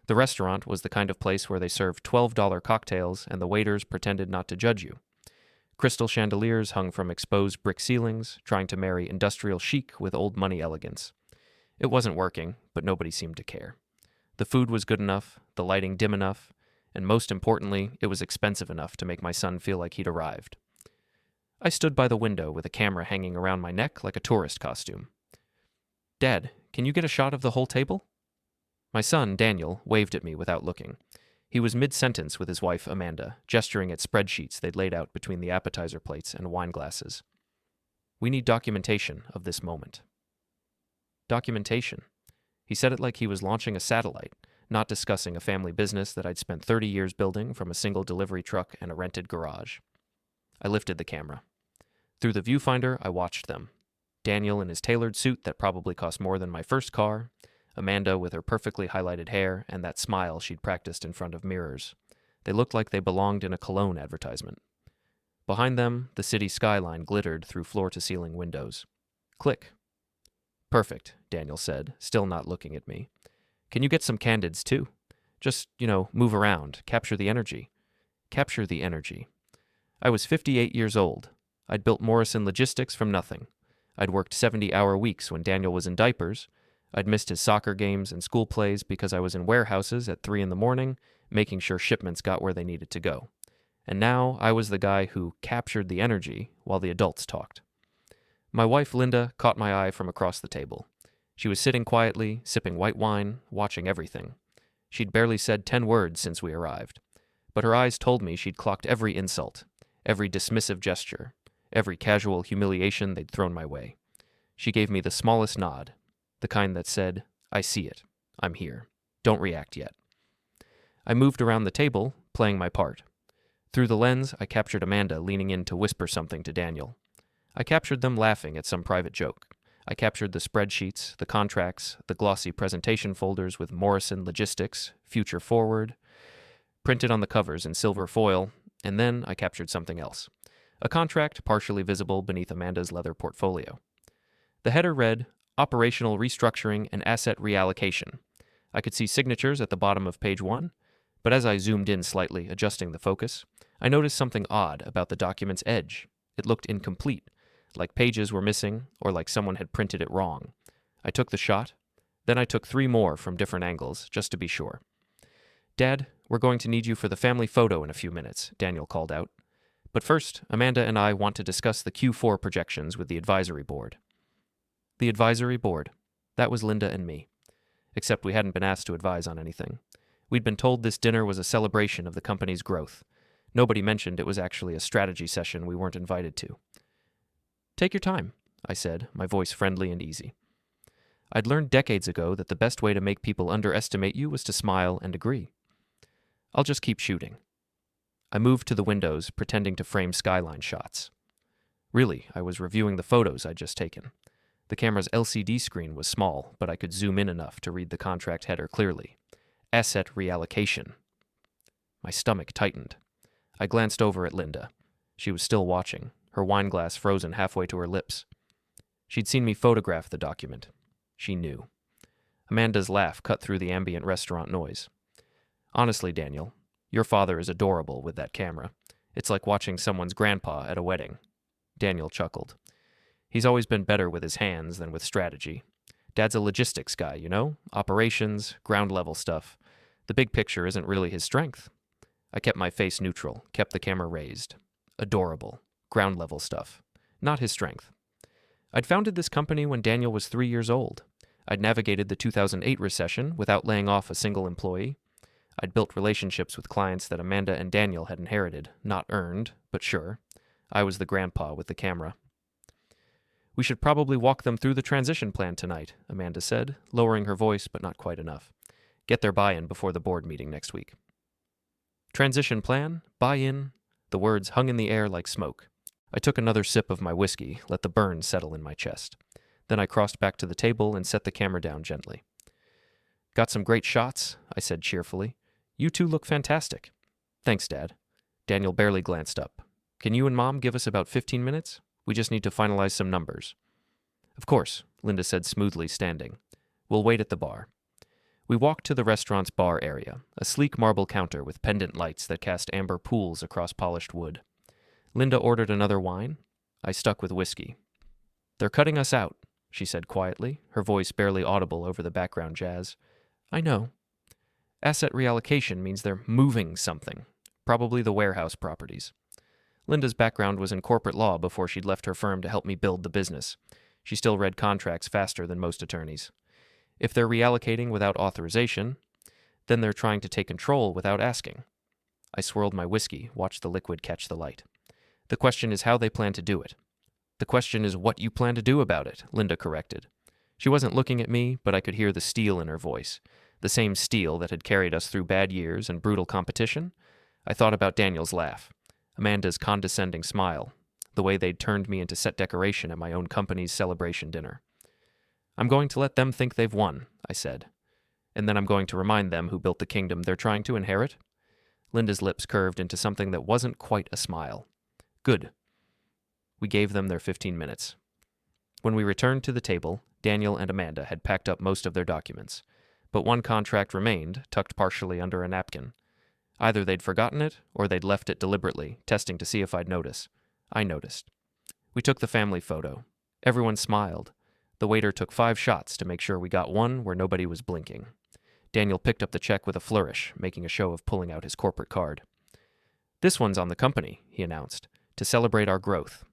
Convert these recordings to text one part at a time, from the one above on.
The restaurant was the kind of place where they served $12 cocktails and the waiters pretended not to judge you. Crystal chandeliers hung from exposed brick ceilings, trying to marry industrial chic with old money elegance. It wasn't working, but nobody seemed to care. The food was good enough, the lighting dim enough, and most importantly, it was expensive enough to make my son feel like he'd arrived. I stood by the window with a camera hanging around my neck like a tourist costume. "Dad, can you get a shot of the whole table?" My son, Daniel, waved at me without looking. He was mid-sentence with his wife, Amanda, gesturing at spreadsheets they'd laid out between the appetizer plates and wine glasses. "We need documentation of this moment." Documentation. He said it like he was launching a satellite, not discussing a family business that I'd spent 30 years building from a single delivery truck and a rented garage. I lifted the camera. Through the viewfinder, I watched them. Daniel in his tailored suit that probably cost more than my first car, Amanda with her perfectly highlighted hair and that smile she'd practiced in front of mirrors. They looked like they belonged in a cologne advertisement. Behind them, the city skyline glittered through floor-to-ceiling windows. Click. "Perfect," Daniel said, still not looking at me. "Can you get some candids, too? Just, move around, capture the energy." Capture the energy. I was 58 years old. I'd built Morrison Logistics from nothing. I'd worked 70-hour weeks when Daniel was in diapers. I'd missed his soccer games and school plays because I was in warehouses at 3 a.m, making sure shipments got where they needed to go. And now I was the guy who captured the energy while the adults talked. My wife, Linda, caught my eye from across the table. She was sitting quietly, sipping white wine, watching everything. She'd barely said 10 words since we arrived. But her eyes told me she'd clocked every insult, every dismissive gesture, every casual humiliation they'd thrown my way. She gave me the smallest nod, the kind that said, "I see it. I'm here. Don't react yet." I moved around the table, playing my part. Through the lens, I captured Amanda leaning in to whisper something to Daniel. I captured them laughing at some private joke. I captured the spreadsheets, the contracts, the glossy presentation folders with Morrison Logistics, Future Forward, printed on the covers in silver foil, and then I captured something else. A contract partially visible beneath Amanda's leather portfolio. The header read, "Operational Restructuring and Asset Reallocation." I could see signatures at the bottom of page 1, but as I zoomed in slightly, adjusting the focus, I noticed something odd about the document's edge. It looked incomplete, like pages were missing or like someone had printed it wrong. I took the shot, then I took 3 more from different angles, just to be sure. "Dad, we're going to need you for the family photo in a few minutes," Daniel called out. "But first, Amanda and I want to discuss the Q4 projections with the advisory board." The advisory board. That was Linda and me. Except we hadn't been asked to advise on anything. We'd been told this dinner was a celebration of the company's growth. Nobody mentioned it was actually a strategy session we weren't invited to. "Take your time," I said, my voice friendly and easy. I'd learned decades ago that the best way to make people underestimate you was to smile and agree. "I'll just keep shooting." I moved to the windows, pretending to frame skyline shots. Really, I was reviewing the photos I'd just taken. The camera's LCD screen was small, but I could zoom in enough to read the contract header clearly. Asset reallocation. My stomach tightened. I glanced over at Linda. She was still watching, her wine glass frozen halfway to her lips. She'd seen me photograph the document. She knew. Amanda's laugh cut through the ambient restaurant noise. "Honestly, Daniel, your father is adorable with that camera. It's like watching someone's grandpa at a wedding." Daniel chuckled. "He's always been better with his hands than with strategy. Dad's a logistics guy, operations, ground-level stuff. The big picture isn't really his strength." I kept my face neutral, kept the camera raised. Adorable. Ground-level stuff. Not his strength. I'd founded this company when Daniel was 3 years old. I'd navigated the 2008 recession without laying off a single employee. I'd built relationships with clients that Amanda and Daniel had inherited, not earned, but sure. I was the grandpa with the camera. "We should probably walk them through the transition plan tonight," Amanda said, lowering her voice but not quite enough. "Get their buy-in before the board meeting next week." Transition plan, buy-in, the words hung in the air like smoke. I took another sip of my whiskey, let the burn settle in my chest. Then I crossed back to the table and set the camera down gently. "Got some great shots," I said cheerfully. "You two look fantastic." "Thanks, Dad." Daniel barely glanced up. "Can you and Mom give us about 15 minutes? We just need to finalize some numbers." "Of course," Linda said smoothly, standing. "We'll wait at the bar." We walked to the restaurant's bar area, a sleek marble counter with pendant lights that cast amber pools across polished wood. Linda ordered another wine. I stuck with whiskey. "They're cutting us out," she said quietly, her voice barely audible over the background jazz. "I know. Asset reallocation means they're moving something, probably the warehouse properties." Linda's background was in corporate law before she'd left her firm to help me build the business. She still read contracts faster than most attorneys. If they're reallocating without authorization, then they're trying to take control without asking. I swirled my whiskey, watched the liquid catch the light. "The question is how they plan to do it." "The question is what you plan to do about it," Linda corrected. She wasn't looking at me, but I could hear the steel in her voice. The same steel that had carried us through bad years and brutal competition. I thought about Daniel's laugh, Amanda's condescending smile, the way they'd turned me into set decoration at my own company's celebration dinner. "I'm going to let them think they've won," I said. "And then I'm going to remind them who built the kingdom they're trying to inherit." Linda's lips curved into something that wasn't quite a smile. "Good." We gave them their 15 minutes. When we returned to the table, Daniel and Amanda had packed up most of their documents, but one contract remained, tucked partially under a napkin. Either they'd forgotten it, or they'd left it deliberately, testing to see if I'd notice. I noticed. We took the family photo. Everyone smiled. The waiter took 5 shots to make sure we got one where nobody was blinking. Daniel picked up the check with a flourish, making a show of pulling out his corporate card. "This one's on the company," he announced, "to celebrate our growth."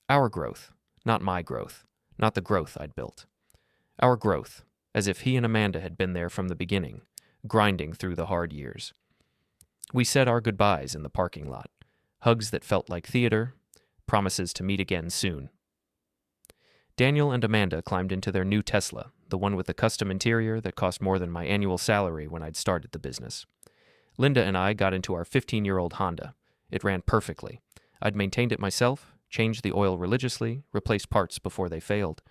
Our growth, not my growth, not the growth I'd built. Our growth, as if he and Amanda had been there from the beginning, grinding through the hard years. We said our goodbyes in the parking lot, hugs that felt like theater, promises to meet again soon. Daniel and Amanda climbed into their new Tesla, the one with the custom interior that cost more than my annual salary when I'd started the business. Linda and I got into our 15-year-old Honda. It ran perfectly. I'd maintained it myself, changed the oil religiously, replaced parts before they failed.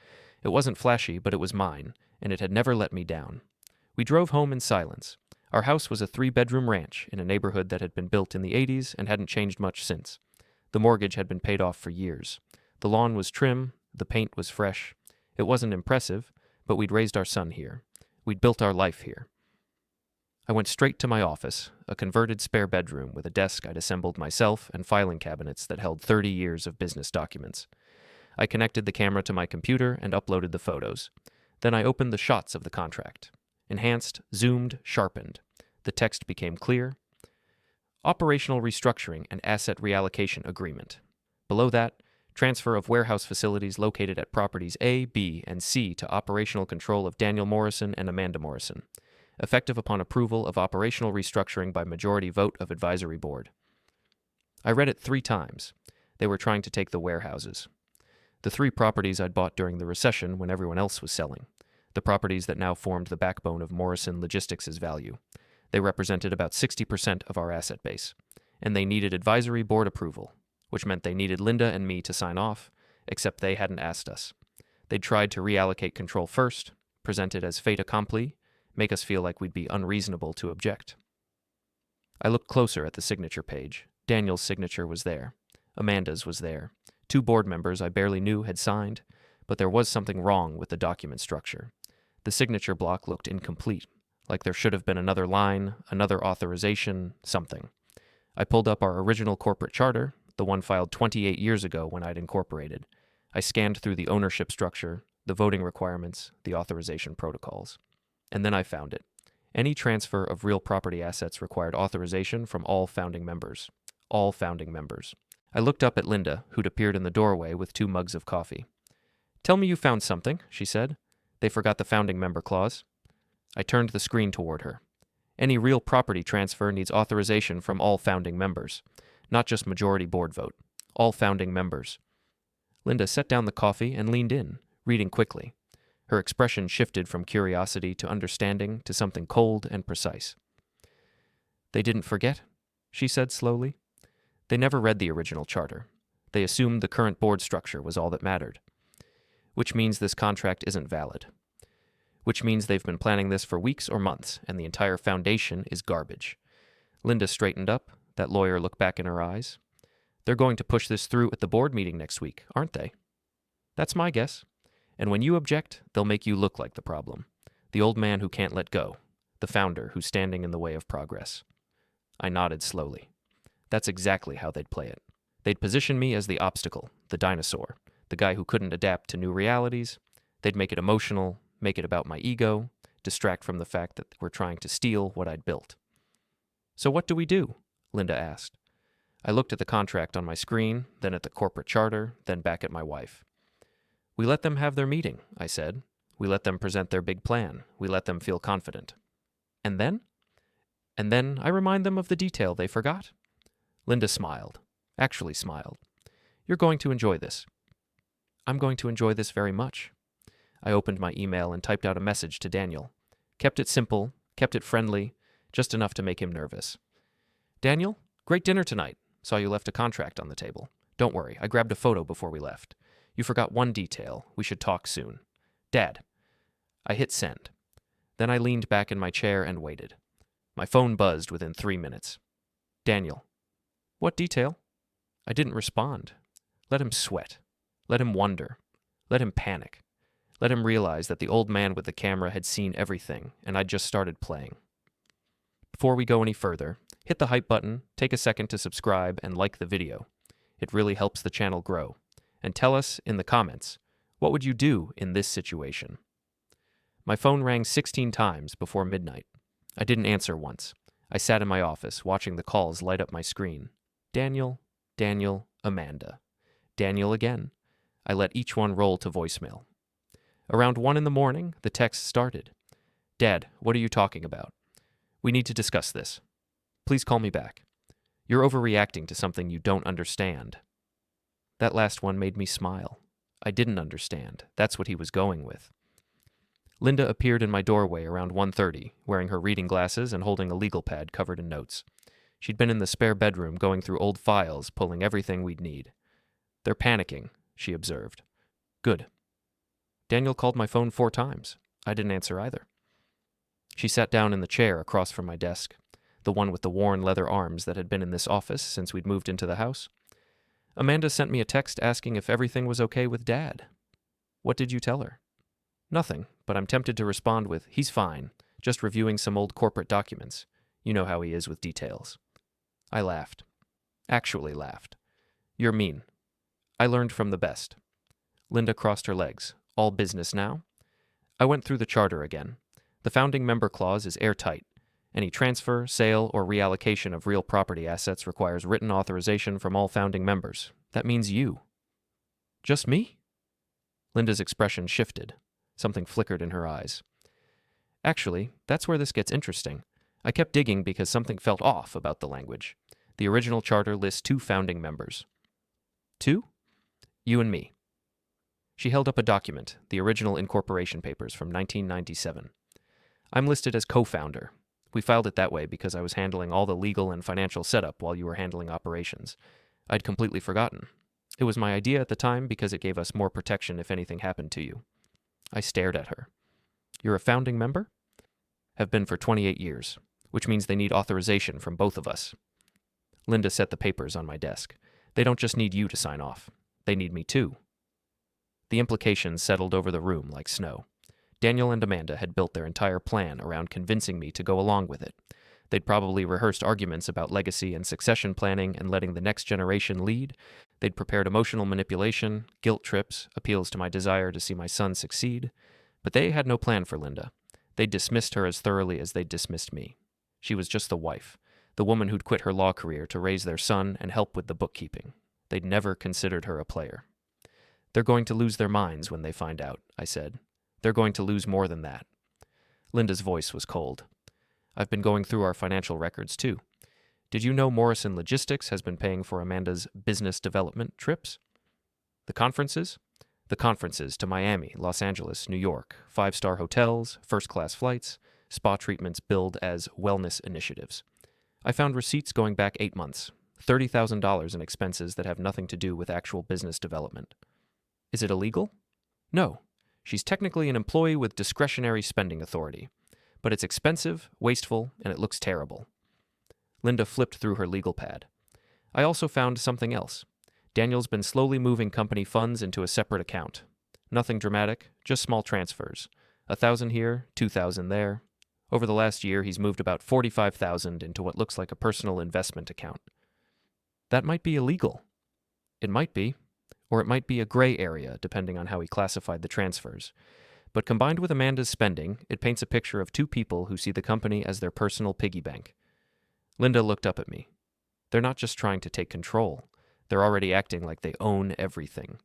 It wasn't flashy, but it was mine, and it had never let me down. We drove home in silence. Our house was a 3-bedroom ranch in a neighborhood that had been built in the 80s and hadn't changed much since. The mortgage had been paid off for years. The lawn was trim, the paint was fresh. It wasn't impressive, but we'd raised our son here. We'd built our life here. I went straight to my office, a converted spare bedroom with a desk I'd assembled myself and filing cabinets that held 30 years of business documents. I connected the camera to my computer and uploaded the photos. Then I opened the shots of the contract. Enhanced, zoomed, sharpened. The text became clear. Operational restructuring and asset reallocation agreement. Below that, transfer of warehouse facilities located at properties A, B, and C to operational control of Daniel Morrison and Amanda Morrison. Effective upon approval of operational restructuring by majority vote of advisory board. I read it 3 times. They were trying to take the warehouses. The 3 properties I'd bought during the recession when everyone else was selling. The properties that now formed the backbone of Morrison Logistics' value. They represented about 60% of our asset base. And they needed advisory board approval, which meant they needed Linda and me to sign off, except they hadn't asked us. They'd tried to reallocate control first, present it as fait accompli, make us feel like we'd be unreasonable to object. I looked closer at the signature page. Daniel's signature was there. Amanda's was there. 2 board members I barely knew had signed, but there was something wrong with the document structure. The signature block looked incomplete, like there should have been another line, another authorization, something. I pulled up our original corporate charter, the one filed 28 years ago when I'd incorporated. I scanned through the ownership structure, the voting requirements, the authorization protocols. And then I found it. Any transfer of real property assets required authorization from all founding members. All founding members. I looked up at Linda, who'd appeared in the doorway with 2 mugs of coffee. "Tell me you found something," she said. "They forgot the founding member clause." I turned the screen toward her. Any real property transfer needs authorization from all founding members. Not just majority board vote. All founding members. Linda set down the coffee and leaned in, reading quickly. Her expression shifted from curiosity to understanding to something cold and precise. "They didn't forget," she said slowly. "They never read the original charter. They assumed the current board structure was all that mattered. Which means this contract isn't valid. Which means they've been planning this for weeks or months, and the entire foundation is garbage." Linda straightened up. That lawyer looked back in her eyes. "They're going to push this through at the board meeting next week, aren't they?" "That's my guess. And when you object, they'll make you look like the problem. The old man who can't let go. The founder who's standing in the way of progress. I nodded slowly. That's exactly how they'd play it. They'd position me as the obstacle, the dinosaur, the guy who couldn't adapt to new realities. They'd make it emotional, make it about my ego, distract from the fact that we're trying to steal what I'd built. So what do we do? Linda asked. I looked at the contract on my screen, then at the corporate charter, then back at my wife. We let them have their meeting, I said. We let them present their big plan. We let them feel confident. And then? And then I remind them of the detail they forgot. Linda smiled. Actually smiled. You're going to enjoy this. I'm going to enjoy this very much. I opened my email and typed out a message to Daniel. Kept it simple, kept it friendly, just enough to make him nervous. Daniel, great dinner tonight. Saw you left a contract on the table. Don't worry, I grabbed a photo before we left. You forgot one detail. We should talk soon. Dad. I hit send. Then I leaned back in my chair and waited. My phone buzzed within 3 minutes. Daniel. What detail? I didn't respond. Let him sweat. Let him wonder. Let him panic. Let him realize that the old man with the camera had seen everything, and I'd just started playing. Before we go any further, hit the hype button, take a second to subscribe, and like the video. It really helps the channel grow. And tell us in the comments, what would you do in this situation? My phone rang 16 times before midnight. I didn't answer once. I sat in my office, watching the calls light up my screen. Daniel, Daniel, Amanda. Daniel again. I let each one roll to voicemail. Around 1 a.m, the text started. Dad, what are you talking about? We need to discuss this. Please call me back. You're overreacting to something you don't understand. That last one made me smile. I didn't understand. That's what he was going with. Linda appeared in my doorway around 1:30, wearing her reading glasses and holding a legal pad covered in notes. She'd been in the spare bedroom going through old files, pulling everything we'd need. They're panicking, she observed. Good. Daniel called my phone 4 times. I didn't answer either. She sat down in the chair across from my desk, the one with the worn leather arms that had been in this office since we'd moved into the house. Amanda sent me a text asking if everything was okay with Dad. What did you tell her? Nothing, but I'm tempted to respond with, he's fine, just reviewing some old corporate documents. You know how he is with details. I laughed. Actually laughed. You're mean. I learned from the best. Linda crossed her legs. All business now? I went through the charter again. The founding member clause is airtight. Any transfer, sale, or reallocation of real property assets requires written authorization from all founding members. That means you. Just me? Linda's expression shifted. Something flickered in her eyes. Actually, that's where this gets interesting. I kept digging because something felt off about the language. The original charter lists 2 founding members. 2? You and me. She held up a document, the original incorporation papers from 1997. I'm listed as co-founder. We filed it that way because I was handling all the legal and financial setup while you were handling operations. I'd completely forgotten. It was my idea at the time because it gave us more protection if anything happened to you. I stared at her. You're a founding member? Have been for 28 years, which means they need authorization from both of us. Linda set the papers on my desk. They don't just need you to sign off. They need me too. The implications settled over the room like snow. Daniel and Amanda had built their entire plan around convincing me to go along with it. They'd probably rehearsed arguments about legacy and succession planning and letting the next generation lead. They'd prepared emotional manipulation, guilt trips, appeals to my desire to see my son succeed. But they had no plan for Linda. They'd dismissed her as thoroughly as they'd dismissed me. She was just the wife, the woman who'd quit her law career to raise their son and help with the bookkeeping. They'd never considered her a player. They're going to lose their minds when they find out, I said. They're going to lose more than that. Linda's voice was cold. I've been going through our financial records, too. Did you know Morrison Logistics has been paying for Amanda's business development trips? The conferences? The conferences to Miami, Los Angeles, New York, 5-star hotels, first-class flights, spa treatments billed as wellness initiatives. I found receipts going back 8 months, $30,000 in expenses that have nothing to do with actual business development. Is it illegal? No. She's technically an employee with discretionary spending authority. But it's expensive, wasteful, and it looks terrible. Linda flipped through her legal pad. I also found something else. Daniel's been slowly moving company funds into a separate account. Nothing dramatic, just small transfers. 1,000 here, 2,000 there. Over the last year, he's moved about 45,000 into what looks like a personal investment account. That might be illegal. It might be, or it might be a gray area, depending on how he classified the transfers. But combined with Amanda's spending, it paints a picture of two people who see the company as their personal piggy bank. Linda looked up at me. They're not just trying to take control. They're already acting like they own everything.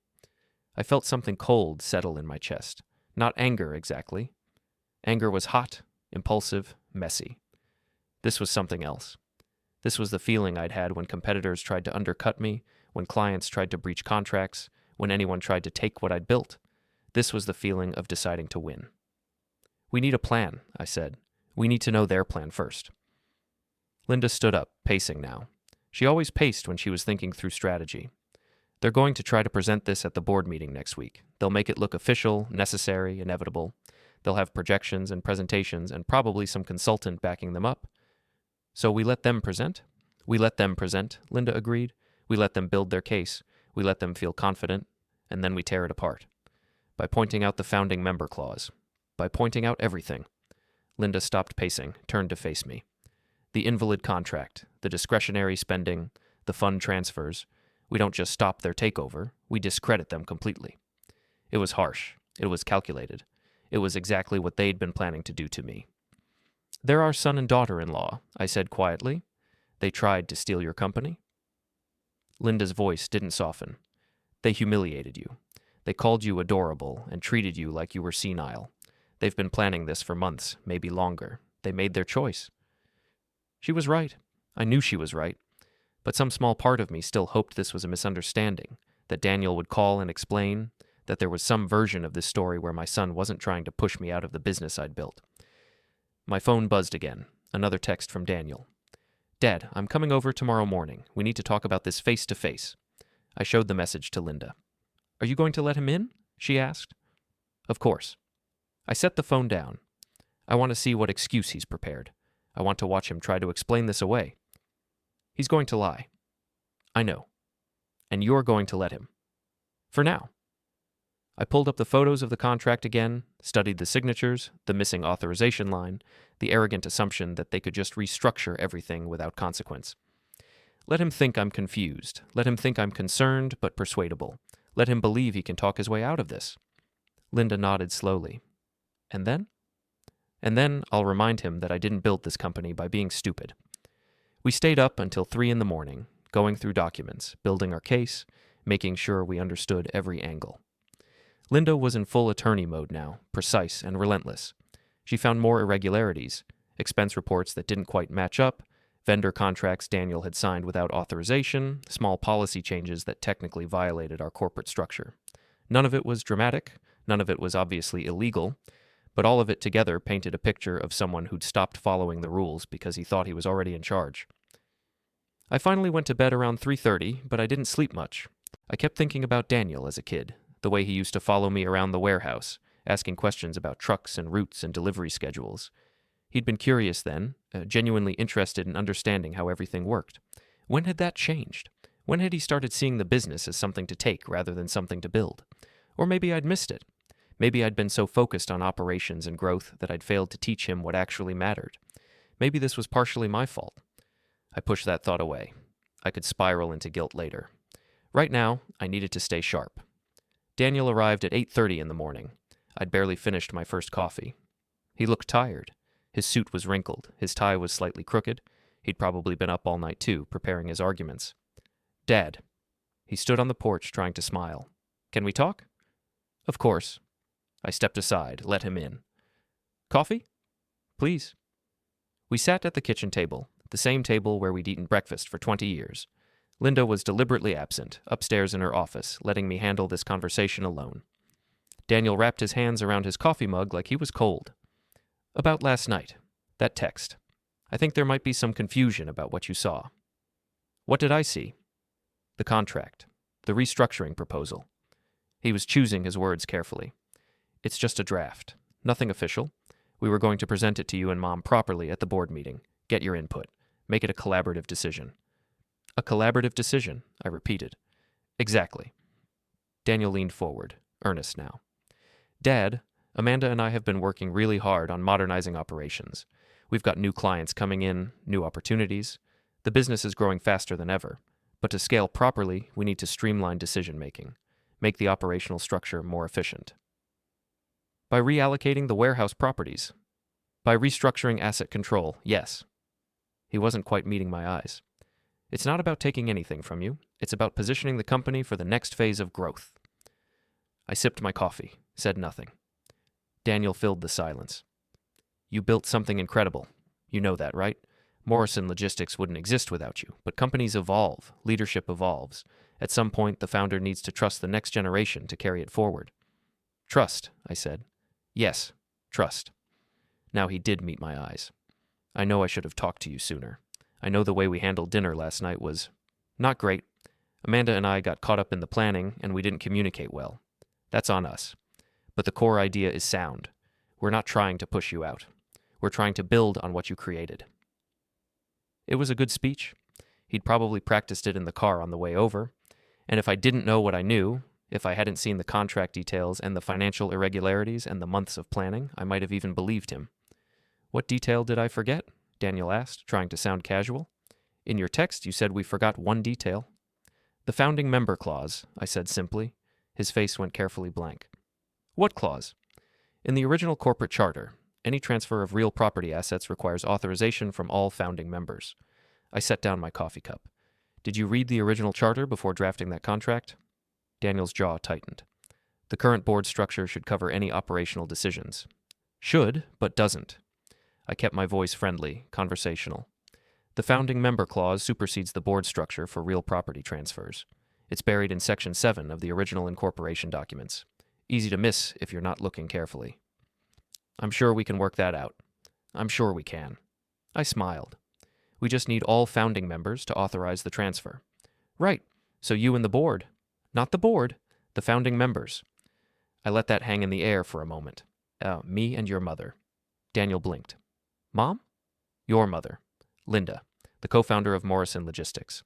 I felt something cold settle in my chest. Not anger, exactly. Anger was hot, impulsive, messy. This was something else. This was the feeling I'd had when competitors tried to undercut me, when clients tried to breach contracts, when anyone tried to take what I'd built. This was the feeling of deciding to win. We need a plan, I said. We need to know their plan first. Linda stood up, pacing now. She always paced when she was thinking through strategy. They're going to try to present this at the board meeting next week. They'll make it look official, necessary, inevitable. They'll have projections and presentations and probably some consultant backing them up. So we let them present? We let them present, Linda agreed. We let them build their case. We let them feel confident. And then we tear it apart. By pointing out the founding member clause. By pointing out everything. Linda stopped pacing, turned to face me. The invalid contract, the discretionary spending, the fund transfers. We don't just stop their takeover, we discredit them completely. It was harsh. It was calculated. It was exactly what they'd been planning to do to me. They're our son and daughter-in-law, I said quietly. They tried to steal your company. Linda's voice didn't soften. They humiliated you. They called you adorable and treated you like you were senile. They've been planning this for months, maybe longer. They made their choice. She was right. I knew she was right. But some small part of me still hoped this was a misunderstanding, that Daniel would call and explain, that there was some version of this story where my son wasn't trying to push me out of the business I'd built. My phone buzzed again. Another text from Daniel. Dad, I'm coming over tomorrow morning. We need to talk about this face-to-face. I showed the message to Linda. Are you going to let him in? She asked. Of course. I set the phone down. I want to see what excuse he's prepared. I want to watch him try to explain this away. He's going to lie. I know. And you're going to let him. For now. I pulled up the photos of the contract again, studied the signatures, the missing authorization line, the arrogant assumption that they could just restructure everything without consequence. Let him think I'm confused. Let him think I'm concerned but persuadable. Let him believe he can talk his way out of this. Linda nodded slowly. And then? And then I'll remind him that I didn't build this company by being stupid. We stayed up until 3 a.m, going through documents, building our case, making sure we understood every angle. Linda was in full attorney mode now, precise and relentless. She found more irregularities, expense reports that didn't quite match up, vendor contracts Daniel had signed without authorization, small policy changes that technically violated our corporate structure. None of it was dramatic, none of it was obviously illegal, but all of it together painted a picture of someone who'd stopped following the rules because he thought he was already in charge. I finally went to bed around 3:30, but I didn't sleep much. I kept thinking about Daniel as a kid, the way he used to follow me around the warehouse, asking questions about trucks and routes and delivery schedules. He'd been curious then, genuinely interested in understanding how everything worked. When had that changed? When had he started seeing the business as something to take rather than something to build? Or maybe I'd missed it. Maybe I'd been so focused on operations and growth that I'd failed to teach him what actually mattered. Maybe this was partially my fault. I pushed that thought away. I could spiral into guilt later. Right now, I needed to stay sharp. Daniel arrived at 8:30 in the morning. I'd barely finished my first coffee. He looked tired. His suit was wrinkled. His tie was slightly crooked. He'd probably been up all night too, preparing his arguments. Dad. He stood on the porch trying to smile. Can we talk? Of course. I stepped aside, let him in. Coffee? Please. We sat at the kitchen table, the same table where we'd eaten breakfast for 20 years. Linda was deliberately absent, upstairs in her office, letting me handle this conversation alone. Daniel wrapped his hands around his coffee mug like he was cold. About last night. That text. I think there might be some confusion about what you saw. What did I see? The contract. The restructuring proposal. He was choosing his words carefully. It's just a draft. Nothing official. We were going to present it to you and Mom properly at the board meeting. Get your input. Make it a collaborative decision. A collaborative decision, I repeated. Exactly. Daniel leaned forward, earnest now. Dad, Amanda and I have been working really hard on modernizing operations. We've got new clients coming in, new opportunities. The business is growing faster than ever. But to scale properly, we need to streamline decision-making, make the operational structure more efficient. By reallocating the warehouse properties. By restructuring asset control, yes. He wasn't quite meeting my eyes. It's not about taking anything from you. It's about positioning the company for the next phase of growth. I sipped my coffee, said nothing. Daniel filled the silence. You built something incredible. You know that, right? Morrison Logistics wouldn't exist without you, but companies evolve, leadership evolves. At some point, the founder needs to trust the next generation to carry it forward. Trust, I said. Yes, trust. Now he did meet my eyes. I know I should have talked to you sooner. I know the way we handled dinner last night was not great. Amanda and I got caught up in the planning, and we didn't communicate well. That's on us. But the core idea is sound. We're not trying to push you out. We're trying to build on what you created. It was a good speech. He'd probably practiced it in the car on the way over. And if I didn't know what I knew, if I hadn't seen the contract details and the financial irregularities and the months of planning, I might have even believed him. What detail did I forget? Daniel asked, trying to sound casual. In your text, you said we forgot one detail. The founding member clause, I said simply. His face went carefully blank. What clause? In the original corporate charter, any transfer of real property assets requires authorization from all founding members. I set down my coffee cup. Did you read the original charter before drafting that contract? Daniel's jaw tightened. The current board structure should cover any operational decisions. Should, but doesn't. I kept my voice friendly, conversational. The founding member clause supersedes the board structure for real property transfers. It's buried in Section 7 of the original incorporation documents. Easy to miss if you're not looking carefully. I'm sure we can work that out. I'm sure we can. I smiled. We just need all founding members to authorize the transfer. Right, so you and the board. Not the board, the founding members. I let that hang in the air for a moment. Me and your mother. Daniel blinked. Mom? Your mother. Linda, the co-founder of Morrison Logistics.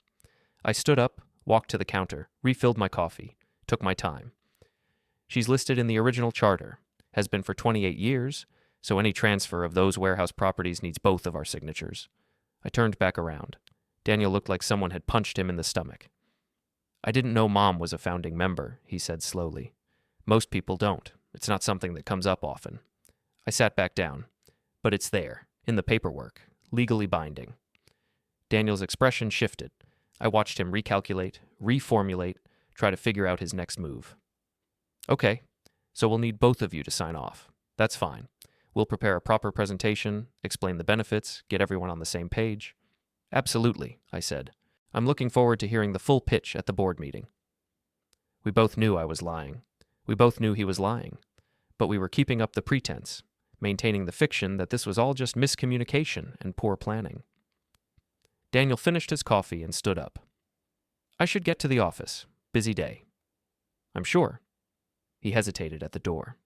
I stood up, walked to the counter, refilled my coffee, took my time. She's listed in the original charter, has been for 28 years, so any transfer of those warehouse properties needs both of our signatures. I turned back around. Daniel looked like someone had punched him in the stomach. I didn't know Mom was a founding member, he said slowly. Most people don't. It's not something that comes up often. I sat back down. But it's there, in the paperwork, legally binding. Daniel's expression shifted. I watched him recalculate, reformulate, try to figure out his next move. Okay, so we'll need both of you to sign off. That's fine. We'll prepare a proper presentation, explain the benefits, get everyone on the same page. Absolutely, I said. I'm looking forward to hearing the full pitch at the board meeting. We both knew I was lying. We both knew he was lying. But we were keeping up the pretense, maintaining the fiction that this was all just miscommunication and poor planning. Daniel finished his coffee and stood up. I should get to the office. Busy day. I'm sure. He hesitated at the door.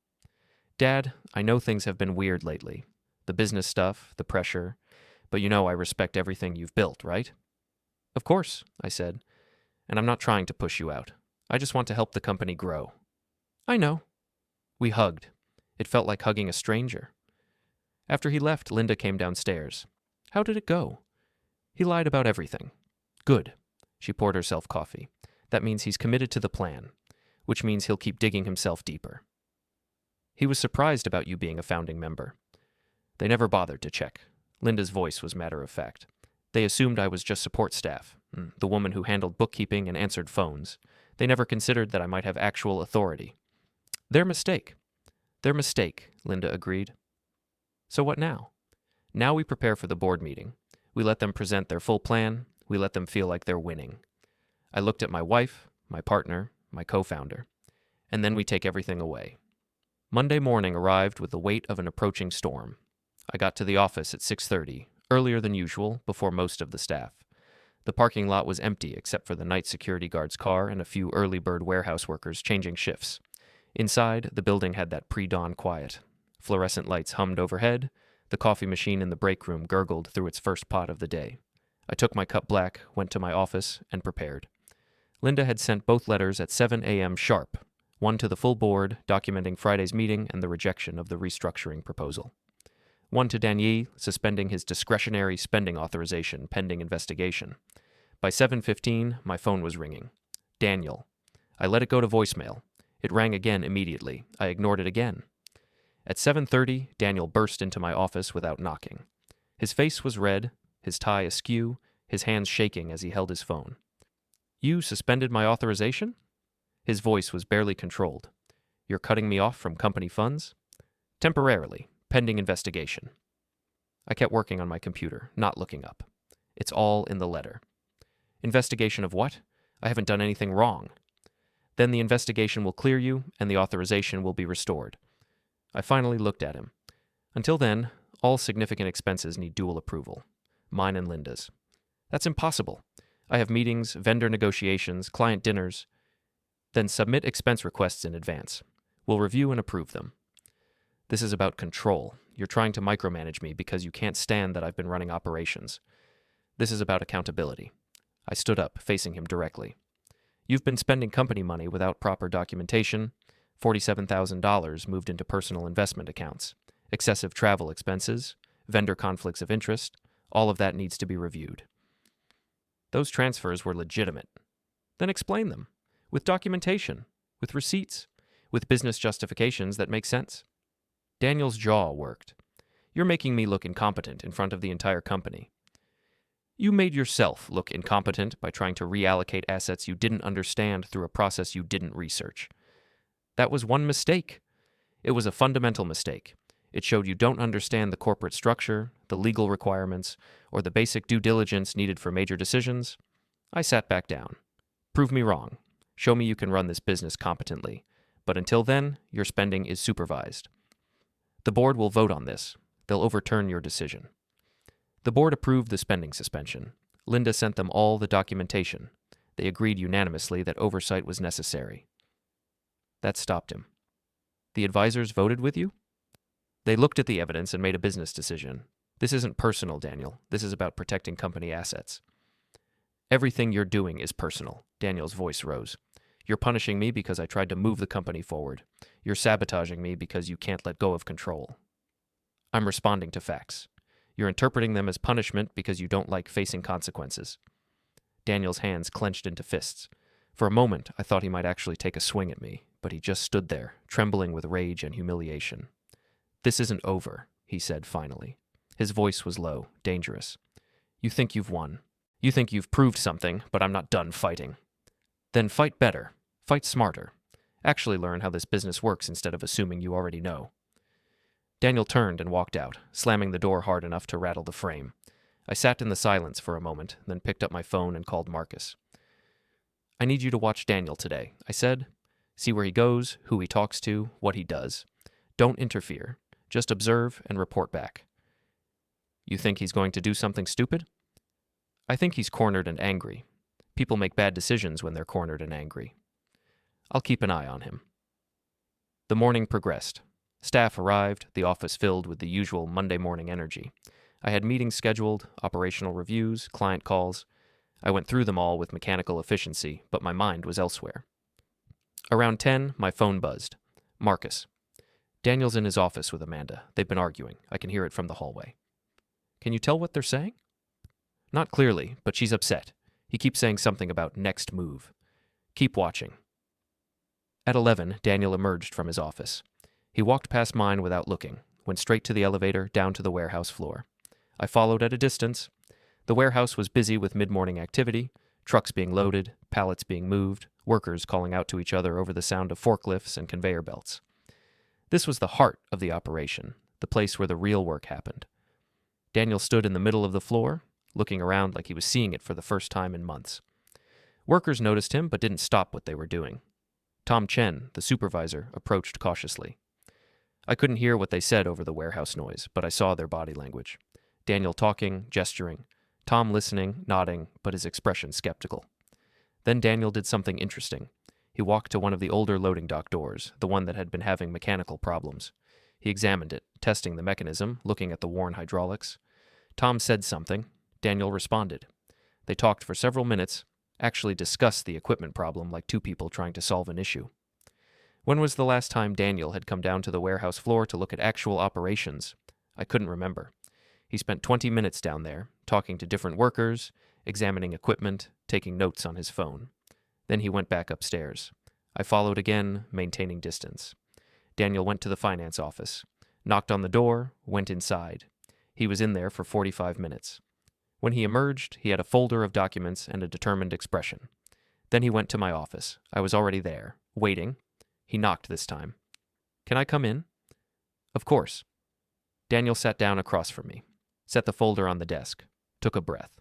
Dad, I know things have been weird lately. The business stuff, the pressure, but you know I respect everything you've built, right? Of course, I said, and I'm not trying to push you out. I just want to help the company grow. I know. We hugged. It felt like hugging a stranger. After he left, Linda came downstairs. How did it go? He lied about everything. Good. She poured herself coffee. That means he's committed to the plan, which means he'll keep digging himself deeper. He was surprised about you being a founding member. They never bothered to check. Linda's voice was matter-of-fact. They assumed I was just support staff, the woman who handled bookkeeping and answered phones. They never considered that I might have actual authority. Their mistake. Their mistake, Linda agreed. So what now? Now we prepare for the board meeting. We let them present their full plan. We let them feel like they're winning. I looked at my wife, my partner, my co-founder, and then we take everything away. Monday morning arrived with the weight of an approaching storm. I got to the office at 6:30, earlier than usual, before most of the staff. The parking lot was empty except for the night security guard's car and a few early bird warehouse workers changing shifts. Inside, the building had that pre-dawn quiet. Fluorescent lights hummed overhead. The coffee machine in the break room gurgled through its first pot of the day. I took my cup black, went to my office, and prepared. Linda had sent both letters at 7 a.m. sharp, One to the full board, documenting Friday's meeting and the rejection of the restructuring proposal. One to Daniel, suspending his discretionary spending authorization pending investigation. By 7:15, my phone was ringing. Daniel. I let it go to voicemail. It rang again immediately. I ignored it again. At 7:30, Daniel burst into my office without knocking. His face was red, his tie askew, his hands shaking as he held his phone. You suspended my authorization? His voice was barely controlled. You're cutting me off from company funds? Temporarily, pending investigation. I kept working on my computer, not looking up. It's all in the letter. Investigation of what? I haven't done anything wrong. Then the investigation will clear you, and the authorization will be restored. I finally looked at him. Until then, all significant expenses need dual approval. Mine and Linda's. That's impossible. I have meetings, vendor negotiations, client dinners. Then submit expense requests in advance. We'll review and approve them. This is about control. You're trying to micromanage me because you can't stand that I've been running operations. This is about accountability. I stood up, facing him directly. You've been spending company money without proper documentation. $47,000 moved into personal investment accounts. Excessive travel expenses, vendor conflicts of interest, all of that needs to be reviewed. Those transfers were legitimate. Then explain them. With documentation, with receipts, with business justifications that make sense. Daniel's jaw worked. You're making me look incompetent in front of the entire company. You made yourself look incompetent by trying to reallocate assets you didn't understand through a process you didn't research. That was one mistake. It was a fundamental mistake. It showed you don't understand the corporate structure, the legal requirements, or the basic due diligence needed for major decisions. I sat back down. Prove me wrong. Show me you can run this business competently. But until then, your spending is supervised. The board will vote on this. They'll overturn your decision. The board approved the spending suspension. Linda sent them all the documentation. They agreed unanimously that oversight was necessary. That stopped him. The advisors voted with you? They looked at the evidence and made a business decision. This isn't personal, Daniel. This is about protecting company assets. Everything you're doing is personal. Daniel's voice rose. You're punishing me because I tried to move the company forward. You're sabotaging me because you can't let go of control. I'm responding to facts. You're interpreting them as punishment because you don't like facing consequences. Daniel's hands clenched into fists. For a moment, I thought he might actually take a swing at me, but he just stood there, trembling with rage and humiliation. This isn't over, he said finally. His voice was low, dangerous. You think you've won. You think you've proved something, but I'm not done fighting. Then fight better. Fight smarter. Actually learn how this business works instead of assuming you already know. Daniel turned and walked out, slamming the door hard enough to rattle the frame. I sat in the silence for a moment, then picked up my phone and called Marcus. I need you to watch Daniel today, I said. See where he goes, who he talks to, what he does. Don't interfere. Just observe and report back. You think he's going to do something stupid? I think he's cornered and angry. People make bad decisions when they're cornered and angry. I'll keep an eye on him. The morning progressed. Staff arrived, the office filled with the usual Monday morning energy. I had meetings scheduled, operational reviews, client calls. I went through them all with mechanical efficiency, but my mind was elsewhere. Around 10, my phone buzzed. Marcus. Daniel's in his office with Amanda. They've been arguing. I can hear it from the hallway. Can you tell what they're saying? Not clearly, but she's upset. He keeps saying something about next move. Keep watching. At 11, Daniel emerged from his office. He walked past mine without looking, went straight to the elevator down to the warehouse floor. I followed at a distance. The warehouse was busy with mid-morning activity, trucks being loaded, pallets being moved, workers calling out to each other over the sound of forklifts and conveyor belts. This was the heart of the operation, the place where the real work happened. Daniel stood in the middle of the floor, looking around like he was seeing it for the first time in months. Workers noticed him but didn't stop what they were doing. Tom Chen, the supervisor, approached cautiously. I couldn't hear what they said over the warehouse noise, but I saw their body language. Daniel talking, gesturing, Tom listening, nodding, but his expression skeptical. Then Daniel did something interesting. He walked to one of the older loading dock doors, the one that had been having mechanical problems. He examined it, testing the mechanism, looking at the worn hydraulics. Tom said something. Daniel responded. They talked for several minutes, actually discussed the equipment problem like two people trying to solve an issue. When was the last time Daniel had come down to the warehouse floor to look at actual operations? I couldn't remember. He spent 20 minutes down there, talking to different workers, examining equipment, taking notes on his phone. Then he went back upstairs. I followed again, maintaining distance. Daniel went to the finance office, knocked on the door, went inside. He was in there for 45 minutes. When he emerged, he had a folder of documents and a determined expression. Then he went to my office. I was already there, waiting. He knocked this time. "Can I come in?" "Of course." Daniel sat down across from me, set the folder on the desk, took a breath.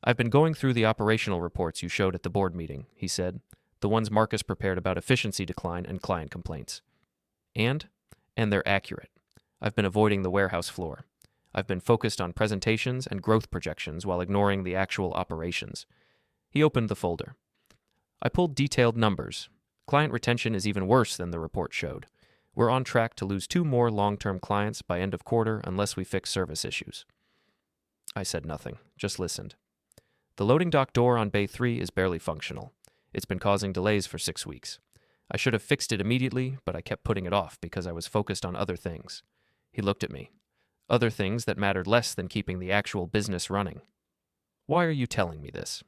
"I've been going through the operational reports you showed at the board meeting," he said, "the ones Marcus prepared about efficiency decline and client complaints. And they're accurate. I've been avoiding the warehouse floor. I've been focused on presentations and growth projections while ignoring the actual operations." He opened the folder. "I pulled detailed numbers. Client retention is even worse than the report showed. We're on track to lose 2 more long-term clients by end of quarter unless we fix service issues." I said nothing, just listened. "The loading dock door on Bay 3 is barely functional. It's been causing delays for 6 weeks. I should have fixed it immediately, but I kept putting it off because I was focused on other things." He looked at me. "Other things that mattered less than keeping the actual business running." "Why are you telling me this?"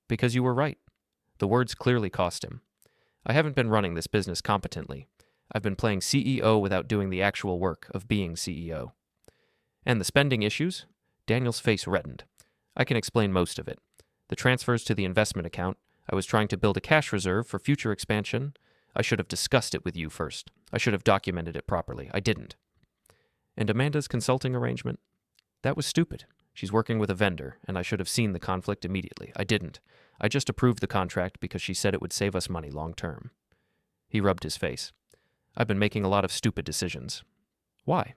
"Because you were right." The words clearly cost him. "I haven't been running this business competently. I've been playing CEO without doing the actual work of being CEO." "And the spending issues?" Daniel's face reddened. "I can explain most of it. The transfers to the investment account, I was trying to build a cash reserve for future expansion. I should have discussed it with you first. I should have documented it properly. I didn't." "And Amanda's consulting arrangement?" "That was stupid. She's working with a vendor, and I should have seen the conflict immediately. I didn't. I just approved the contract because she said it would save us money long term." He rubbed his face. "I've been making a lot of stupid decisions." "Why?"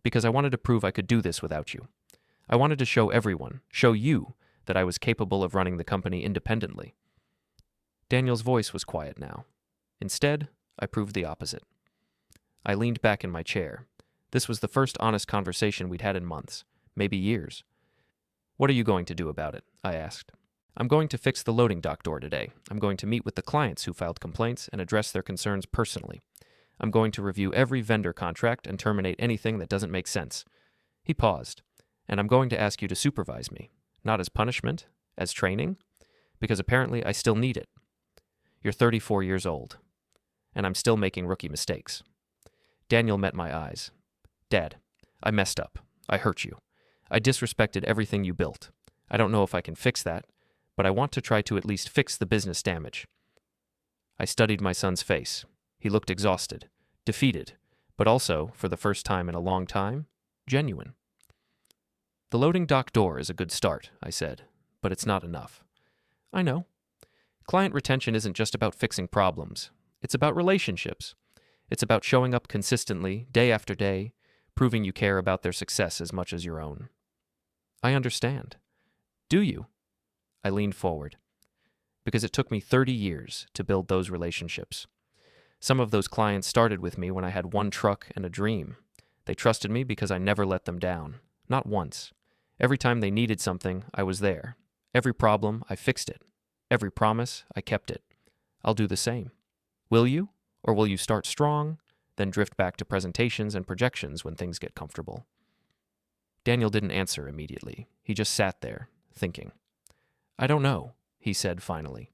"Because I wanted to prove I could do this without you. I wanted to show everyone, show you, that I was capable of running the company independently." Daniel's voice was quiet now. Instead, I proved the opposite. I leaned back in my chair. This was the first honest conversation we'd had in months, maybe years. "What are you going to do about it?" I asked. "I'm going to fix the loading dock door today. I'm going to meet with the clients who filed complaints and address their concerns personally. I'm going to review every vendor contract and terminate anything that doesn't make sense." He paused. "And I'm going to ask you to supervise me, not as punishment, as training, because apparently I still need it. You're 34 years old, and I'm still making rookie mistakes." Daniel met my eyes. "Dad, I messed up. I hurt you. I disrespected everything you built. I don't know if I can fix that, but I want to try to at least fix the business damage." I studied my son's face. He looked exhausted, defeated, but also, for the first time in a long time, genuine. "The loading dock door is a good start," I said, "but it's not enough." "I know. Client retention isn't just about fixing problems. It's about relationships. It's about showing up consistently, day after day, proving you care about their success as much as your own." "I understand." "Do you?" I leaned forward. "Because it took me 30 years to build those relationships. Some of those clients started with me when I had one truck and a dream. They trusted me because I never let them down. Not once. Every time they needed something, I was there. Every problem, I fixed it. Every promise, I kept it. I'll do the same. Will you? Or will you start strong, then drift back to presentations and projections when things get comfortable?" Daniel didn't answer immediately. He just sat there, thinking. "I don't know," he said finally.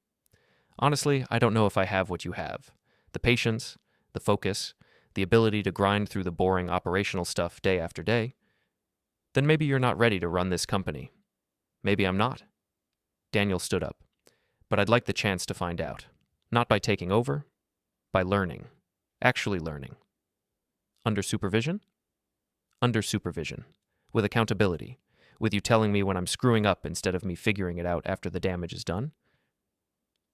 "Honestly, I don't know if I have what you have. The patience, the focus, the ability to grind through the boring operational stuff day after day. Then maybe you're not ready to run this company. Maybe I'm not." Daniel stood up. "But I'd like the chance to find out. Not by taking over, by learning. Actually learning." "Under supervision?" "Under supervision. With accountability. With you telling me when I'm screwing up instead of me figuring it out after the damage is done."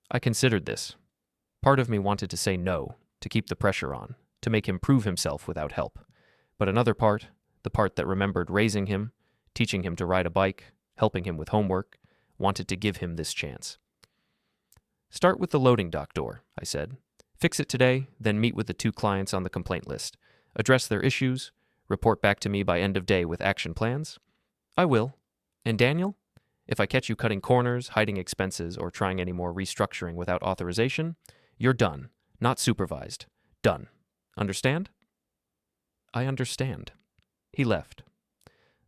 I considered this. Part of me wanted to say no, to keep the pressure on, to make him prove himself without help. But another part, the part that remembered raising him, teaching him to ride a bike, helping him with homework, wanted to give him this chance. "Start with the loading dock door," I said. "Fix it today, then meet with the 2 clients on the complaint list. Address their issues. Report back to me by end of day with action plans." "I will. And Daniel, if I catch you cutting corners, hiding expenses, or trying any more restructuring without authorization, you're done, not supervised. Done. Understand? I understand. He left.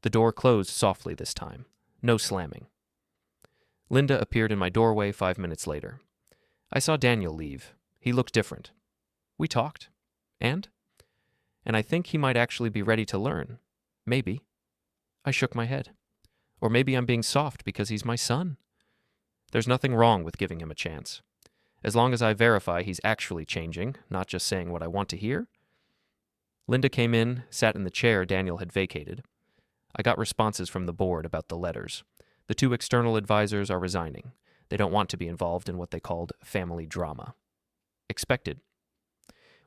The door closed softly this time. No slamming. Linda appeared in my doorway 5 minutes later. I saw Daniel leave. He looked different. We talked. And I think he might actually be ready to learn. Maybe. I shook my head. Or maybe I'm being soft because he's my son. There's nothing wrong with giving him a chance. As long as I verify he's actually changing, not just saying what I want to hear. Linda came in, sat in the chair Daniel had vacated. I got responses from the board about the letters. The 2 external advisors are resigning. They don't want to be involved in what they called family drama. Expected.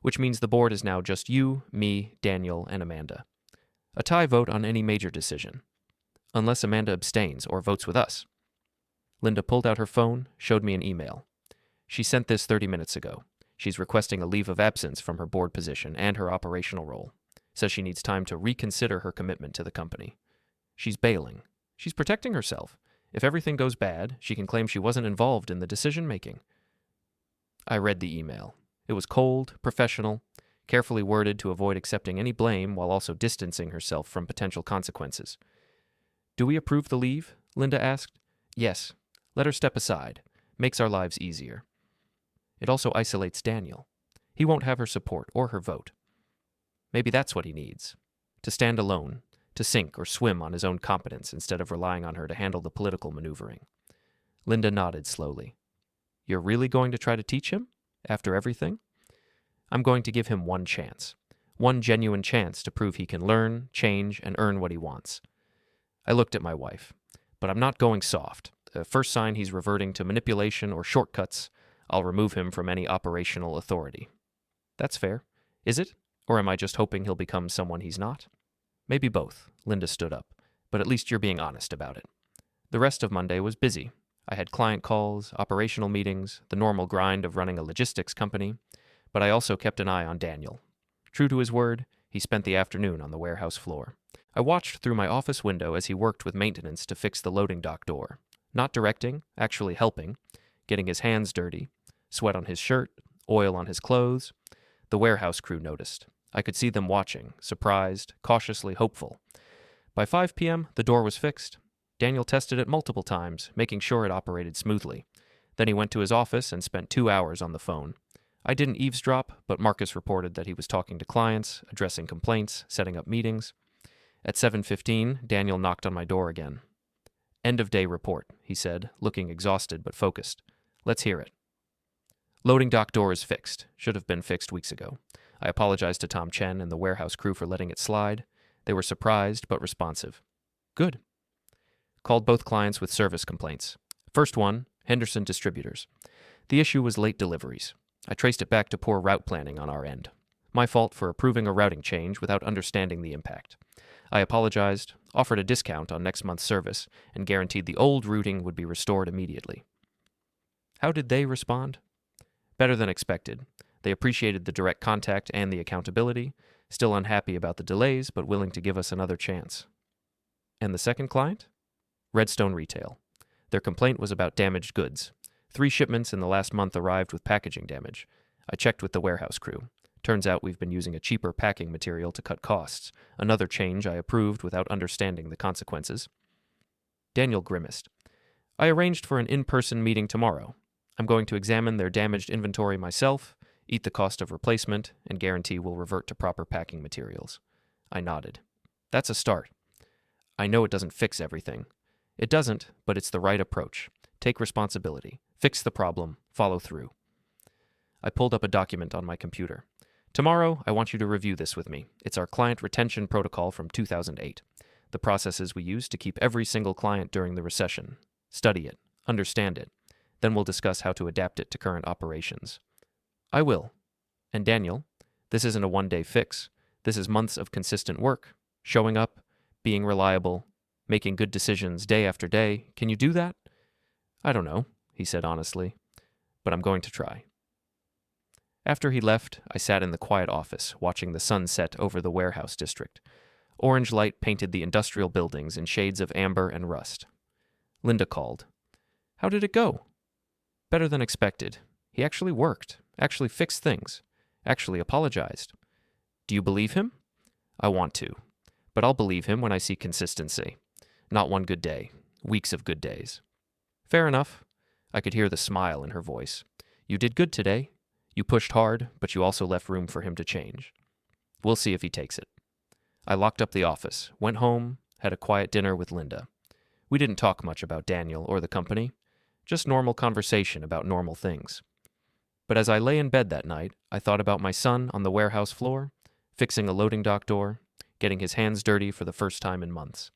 Which means the board is now just you, me, Daniel, and Amanda. A tie vote on any major decision. Unless Amanda abstains or votes with us. Linda pulled out her phone, showed me an email. She sent this 30 minutes ago. She's requesting a leave of absence from her board position and her operational role. Says she needs time to reconsider her commitment to the company. She's bailing. She's protecting herself. If everything goes bad, she can claim she wasn't involved in the decision-making. I read the email. It was cold, professional, carefully worded to avoid accepting any blame while also distancing herself from potential consequences. Do we approve the leave? Linda asked. Yes. Let her step aside. Makes our lives easier. It also isolates Daniel. He won't have her support or her vote. Maybe that's what he needs. To stand alone, to sink or swim on his own competence instead of relying on her to handle the political maneuvering. Linda nodded slowly. You're really going to try to teach him? After everything? I'm going to give him one chance. One genuine chance to prove he can learn, change, and earn what he wants. I looked at my wife. But I'm not going soft. The first sign he's reverting to manipulation or shortcuts, I'll remove him from any operational authority. That's fair. Is it? Or am I just hoping he'll become someone he's not? Maybe both. Linda stood up. But at least you're being honest about it. The rest of Monday was busy. I had client calls, operational meetings, the normal grind of running a logistics company, but I also kept an eye on Daniel. True to his word, he spent the afternoon on the warehouse floor. I watched through my office window as he worked with maintenance to fix the loading dock door. Not directing, actually helping, getting his hands dirty, sweat on his shirt, oil on his clothes. The warehouse crew noticed. I could see them watching, surprised, cautiously hopeful. By 5 p.m., the door was fixed. Daniel tested it multiple times, making sure it operated smoothly. Then he went to his office and spent 2 hours on the phone. I didn't eavesdrop, but Marcus reported that he was talking to clients, addressing complaints, setting up meetings. At 7:15, Daniel knocked on my door again. End of day report, he said, looking exhausted but focused. Let's hear it. Loading dock door is fixed. Should have been fixed weeks ago. I apologized to Tom Chen and the warehouse crew for letting it slide. They were surprised but responsive. Good. Called both clients with service complaints. First one, Henderson Distributors. The issue was late deliveries. I traced it back to poor route planning on our end. My fault for approving a routing change without understanding the impact. I apologized, offered a discount on next month's service, and guaranteed the old routing would be restored immediately. How did they respond? Better than expected. They appreciated the direct contact and the accountability, still unhappy about the delays, but willing to give us another chance. And the second client? Redstone Retail. Their complaint was about damaged goods. 3 shipments in the last month arrived with packaging damage. I checked with the warehouse crew. Turns out we've been using a cheaper packing material to cut costs, another change I approved without understanding the consequences. Daniel grimaced. I arranged for an in-person meeting tomorrow. I'm going to examine their damaged inventory myself, eat the cost of replacement, and guarantee we'll revert to proper packing materials. I nodded. That's a start. I know it doesn't fix everything. It doesn't, but it's the right approach. Take responsibility. Fix the problem. Follow through. I pulled up a document on my computer. Tomorrow, I want you to review this with me. It's our client retention protocol from 2008. The processes we used to keep every single client during the recession. Study it. Understand it. Then we'll discuss how to adapt it to current operations. I will. And Daniel, this isn't a one-day fix. This is months of consistent work. Showing up, being reliable, making good decisions day after day. Can you do that? I don't know, he said honestly. But I'm going to try. After he left, I sat in the quiet office, watching the sun set over the warehouse district. Orange light painted the industrial buildings in shades of amber and rust. Linda called. How did it go? Better than expected. He actually worked, actually fixed things. Actually apologized. Do you believe him? I want to. But I'll believe him when I see consistency. Not one good day. Weeks of good days. Fair enough. I could hear the smile in her voice. You did good today. You pushed hard, but you also left room for him to change. We'll see if he takes it. I locked up the office, went home, had a quiet dinner with Linda. We didn't talk much about Daniel or the company, just normal conversation about normal things. But as I lay in bed that night, I thought about my son on the warehouse floor, fixing a loading dock door, getting his hands dirty for the first time in months.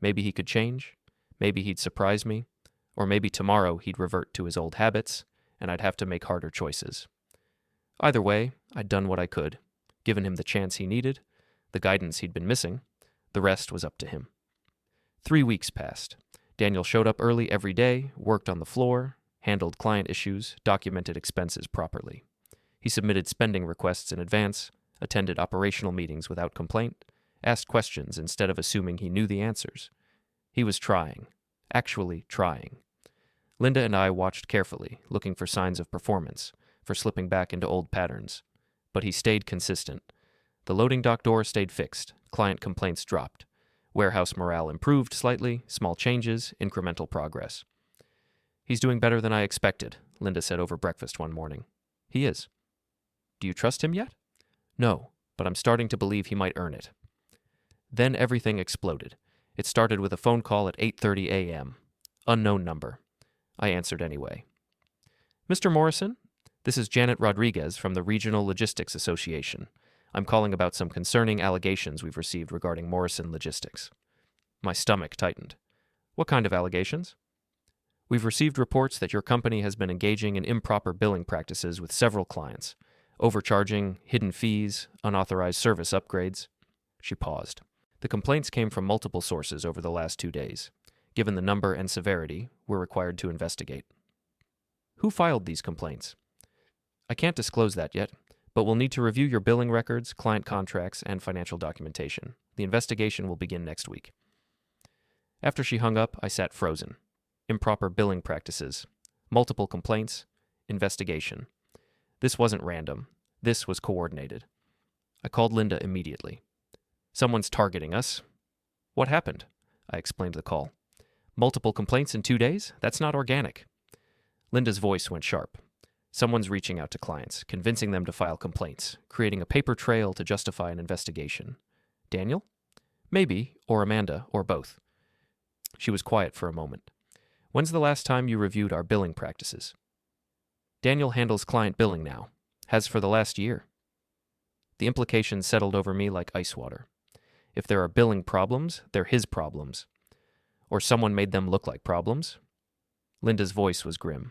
Maybe he could change, maybe he'd surprise me, or maybe tomorrow he'd revert to his old habits, and I'd have to make harder choices. Either way, I'd done what I could, given him the chance he needed, the guidance he'd been missing. The rest was up to him. 3 weeks passed. Daniel showed up early every day, worked on the floor, handled client issues, documented expenses properly. He submitted spending requests in advance, attended operational meetings without complaint, asked questions instead of assuming he knew the answers. He was trying, actually trying. Linda and I watched carefully, looking for signs of performance, for slipping back into old patterns. But he stayed consistent. The loading dock door stayed fixed, client complaints dropped. Warehouse morale improved slightly, small changes, incremental progress. He's doing better than I expected, Linda said over breakfast one morning. He is. Do you trust him yet? No, but I'm starting to believe he might earn it. Then everything exploded. It started with a phone call at 8:30 a.m. Unknown number. I answered anyway. Mr. Morrison, this is Janet Rodriguez from the Regional Logistics Association. I'm calling about some concerning allegations we've received regarding Morrison Logistics. My stomach tightened. What kind of allegations? We've received reports that your company has been engaging in improper billing practices with several clients, overcharging, hidden fees, unauthorized service upgrades. She paused. The complaints came from multiple sources over the last 2 days. Given the number and severity, we're required to investigate. Who filed these complaints? I can't disclose that yet, but we'll need to review your billing records, client contracts, and financial documentation. The investigation will begin next week. After she hung up, I sat frozen. Improper billing practices, multiple complaints, investigation. This wasn't random. This was coordinated. I called Linda immediately. Someone's targeting us. What happened? I explained the call. Multiple complaints in 2 days? That's not organic. Linda's voice went sharp. Someone's reaching out to clients, convincing them to file complaints, creating a paper trail to justify an investigation. Daniel? Maybe, or Amanda, or both. She was quiet for a moment. When's the last time you reviewed our billing practices? Daniel handles client billing now. Has for the last year. The implications settled over me like ice water. If there are billing problems, they're his problems. Or someone made them look like problems. Linda's voice was grim.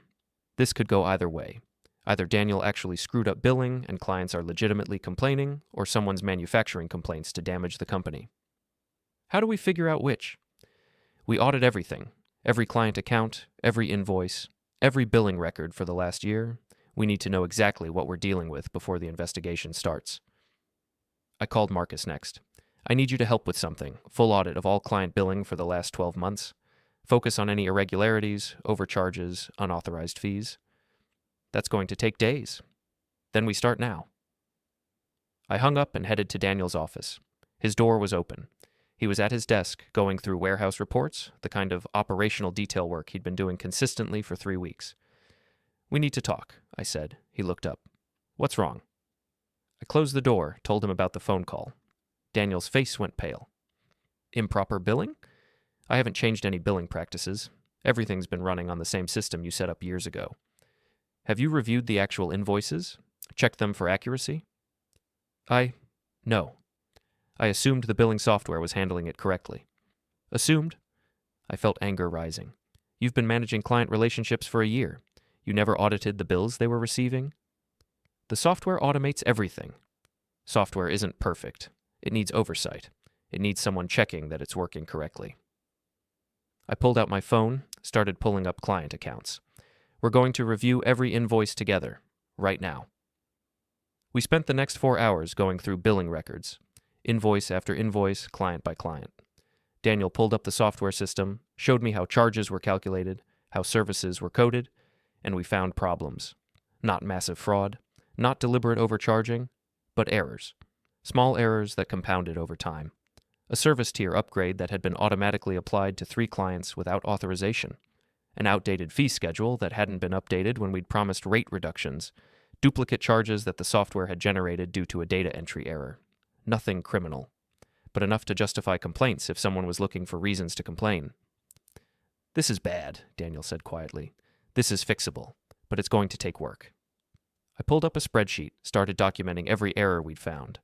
This could go either way. Either Daniel actually screwed up billing and clients are legitimately complaining, or someone's manufacturing complaints to damage the company. How do we figure out which? We audit everything. Every client account, every invoice, every billing record for the last year. We need to know exactly what we're dealing with before the investigation starts. I called Marcus next. I need you to help with something. Full audit of all client billing for the last 12 months. Focus on any irregularities, overcharges, unauthorized fees. That's going to take days. Then we start now. I hung up and headed to Daniel's office. His door was open. He was at his desk, going through warehouse reports, the kind of operational detail work he'd been doing consistently for 3 weeks. We need to talk, I said. He looked up. What's wrong? I closed the door, told him about the phone call. Daniel's face went pale. Improper billing? I haven't changed any billing practices. Everything's been running on the same system you set up years ago. Have you reviewed the actual invoices? Checked them for accuracy? No. I assumed the billing software was handling it correctly. Assumed? I felt anger rising. You've been managing client relationships for a year. You never audited the bills they were receiving? The software automates everything. Software isn't perfect. It needs oversight. It needs someone checking that it's working correctly. I pulled out my phone, started pulling up client accounts. We're going to review every invoice together, right now. We spent the next 4 hours going through billing records, invoice after invoice, client by client. Daniel pulled up the software system, showed me how charges were calculated, how services were coded, and we found problems. Not massive fraud, Not deliberate overcharging, but errors. Small errors that compounded over time. A service tier upgrade that had been automatically applied to 3 clients without authorization. An outdated fee schedule that hadn't been updated when we'd promised rate reductions. Duplicate charges that the software had generated due to a data entry error. Nothing criminal, but enough to justify complaints if someone was looking for reasons to complain. "This is bad," Daniel said quietly. "This is fixable, but it's going to take work." I pulled up a spreadsheet, started documenting every error we'd found.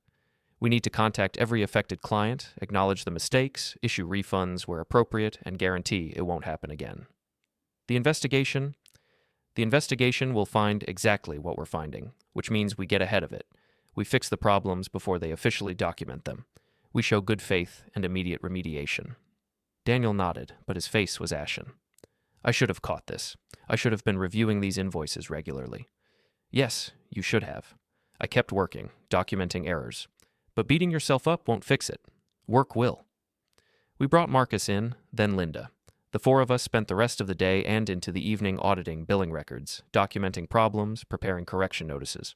We need to contact every affected client, acknowledge the mistakes, issue refunds where appropriate, and guarantee it won't happen again. The investigation will find exactly what we're finding, which means we get ahead of it. We fix the problems before they officially document them. We show good faith and immediate remediation. Daniel nodded, but his face was ashen. I should have caught this. I should have been reviewing these invoices regularly. Yes, you should have. I kept working, documenting errors. But beating yourself up won't fix it. Work will. We brought Marcus in, then Linda. The 4 of us spent the rest of the day and into the evening auditing billing records, documenting problems, preparing correction notices.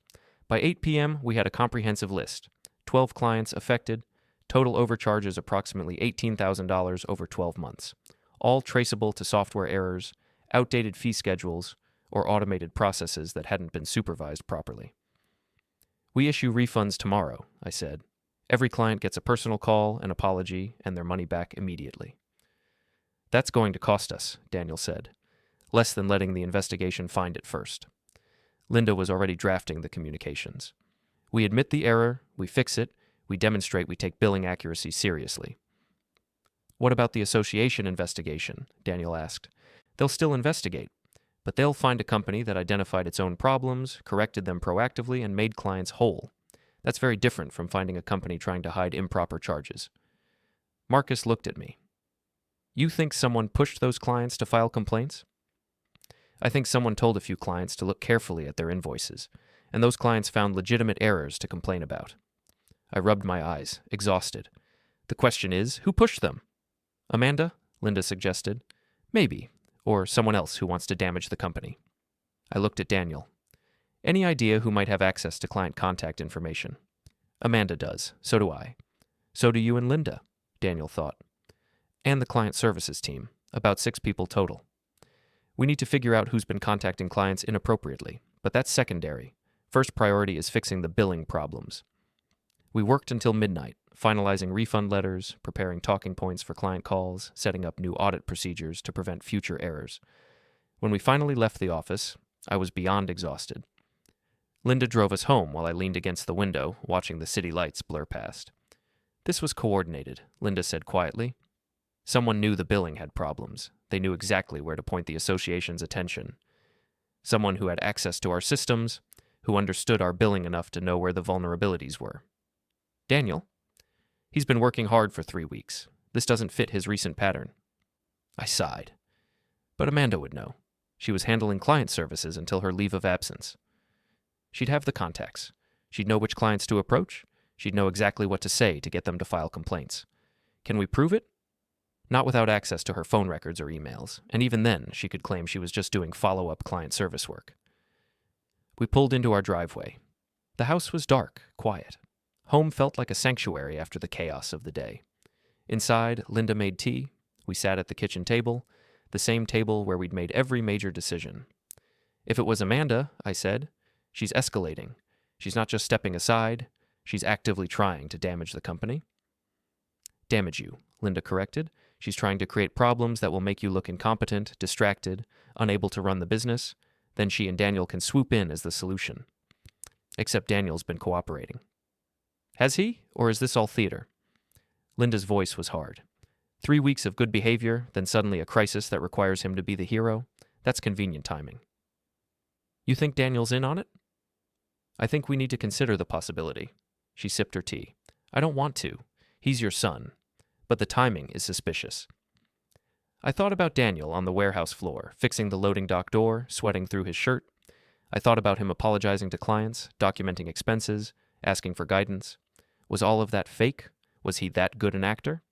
By 8 p.m., we had a comprehensive list. 12 clients affected, total overcharges approximately $18,000 over 12 months. All traceable to software errors, outdated fee schedules, or automated processes that hadn't been supervised properly. "We issue refunds tomorrow," I said. "Every client gets a personal call, an apology, and their money back immediately." "That's going to cost us," Daniel said. "Less than letting the investigation find it first." Linda was already drafting the communications. "We admit the error, we fix it, we demonstrate we take billing accuracy seriously." "What about the association investigation?" Daniel asked. "They'll still investigate, but they'll find a company that identified its own problems, corrected them proactively, and made clients whole. That's very different from finding a company trying to hide improper charges." Marcus looked at me. "You think someone pushed those clients to file complaints?" "I think someone told a few clients to look carefully at their invoices, and those clients found legitimate errors to complain about." I rubbed my eyes, exhausted. "The question is, who pushed them?" "Amanda?" Linda suggested. "Maybe. Or someone else who wants to damage the company." I looked at Daniel. "Any idea who might have access to client contact information?" "Amanda does. So do I." "So do you and Linda," Daniel thought. "And the client services team. About 6 people total. We need to figure out who's been contacting clients inappropriately, but that's secondary. First priority is fixing the billing problems." We worked until midnight, finalizing refund letters, preparing talking points for client calls, setting up new audit procedures to prevent future errors. When we finally left the office, I was beyond exhausted. Linda drove us home while I leaned against the window, watching the city lights blur past. "This was coordinated," Linda said quietly. "Someone knew the billing had problems. They knew exactly where to point the association's attention. Someone who had access to our systems, who understood our billing enough to know where the vulnerabilities were." "Daniel?" "He's been working hard for 3 weeks. This doesn't fit his recent pattern." I sighed. But Amanda would know. She was handling client services until her leave of absence. She'd have the contacts. She'd know which clients to approach. She'd know exactly what to say to get them to file complaints. Can we prove it? Not without access to her phone records or emails, and even then she could claim she was just doing follow-up client service work. We pulled into our driveway. The house was dark, quiet. Home felt like a sanctuary after the chaos of the day. Inside, Linda made tea. We sat at the kitchen table, the same table where we'd made every major decision. "If it was Amanda," I said, "she's escalating. She's not just stepping aside. She's actively trying to damage the company." "Damage you," Linda corrected. "She's trying to create problems that will make you look incompetent, distracted, unable to run the business. Then she and Daniel can swoop in as the solution." Except Daniel's been cooperating. "Has he? Or is this all theater?" Linda's voice was hard. 3 weeks of good behavior, then suddenly a crisis that requires him to be the hero. That's convenient timing. "You think Daniel's in on it?" "I think we need to consider the possibility." She sipped her tea. "I don't want to. He's your son. But the timing is suspicious." I thought about Daniel on the warehouse floor, fixing the loading dock door, sweating through his shirt. I thought about him apologizing to clients, documenting expenses, asking for guidance. Was all of that fake? Was he that good an actor?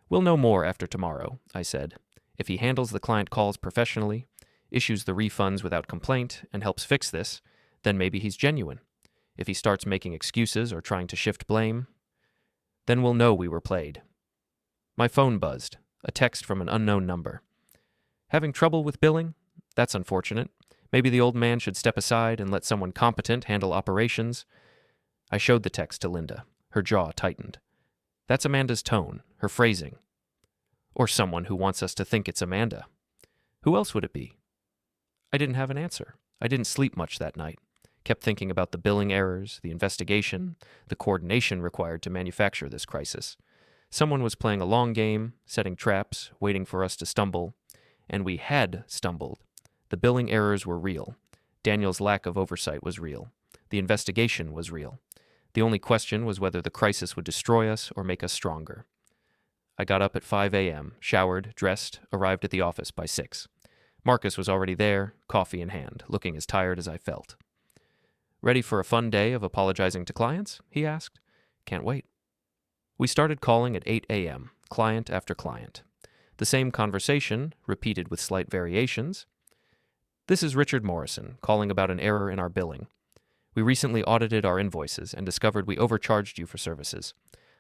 "We'll know more after tomorrow," I said. "If he handles the client calls professionally, issues the refunds without complaint, and helps fix this, then maybe he's genuine. If he starts making excuses or trying to shift blame, then we'll know we were played. My phone buzzed, a text from an unknown number. Having trouble with billing? That's unfortunate. Maybe the old man should step aside and let someone competent handle operations. I showed the text to Linda. Her jaw tightened. That's Amanda's tone, her phrasing. Or someone who wants us to think it's Amanda. Who else would it be? I didn't have an answer. I didn't sleep much that night. Kept thinking about the billing errors, the investigation, the coordination required to manufacture this crisis. Someone was playing a long game, setting traps, waiting for us to stumble. And we had stumbled. The billing errors were real. Daniel's lack of oversight was real. The investigation was real. The only question was whether the crisis would destroy us or make us stronger. I got up at 5 a.m., showered, dressed, arrived at the office by 6. Marcus was already there, coffee in hand, looking as tired as I felt. Ready for a fun day of apologizing to clients? He asked. Can't wait. We started calling at 8 a.m., client after client. The same conversation, repeated with slight variations. This is Richard Morrison, calling about an error in our billing. We recently audited our invoices and discovered we overcharged you for services.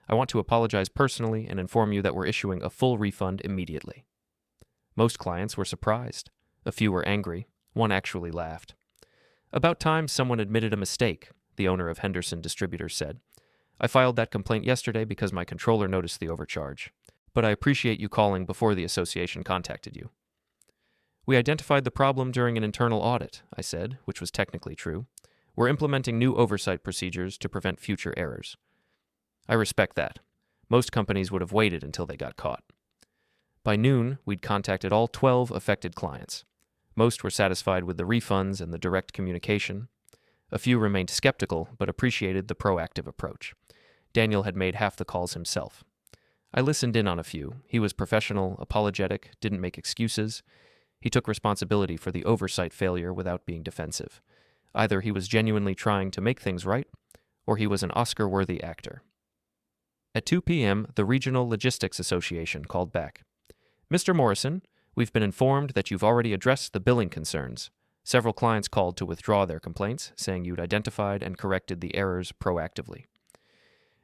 I want to apologize personally and inform you that we're issuing a full refund immediately. Most clients were surprised. A few were angry. One actually laughed. About time someone admitted a mistake, the owner of Henderson Distributors said. I filed that complaint yesterday because my controller noticed the overcharge. But I appreciate you calling before the association contacted you. We identified the problem during an internal audit, I said, which was technically true. We're implementing new oversight procedures to prevent future errors. I respect that. Most companies would have waited until they got caught. By noon, we'd contacted all 12 affected clients. Most were satisfied with the refunds and the direct communication. A few remained skeptical, but appreciated the proactive approach. Daniel had made half the calls himself. I listened in on a few. He was professional, apologetic, didn't make excuses. He took responsibility for the oversight failure without being defensive. Either he was genuinely trying to make things right, or he was an Oscar-worthy actor. At 2 p.m., the Regional Logistics Association called back. Mr. Morrison, we've been informed that you've already addressed the billing concerns. Several clients called to withdraw their complaints, saying you'd identified and corrected the errors proactively.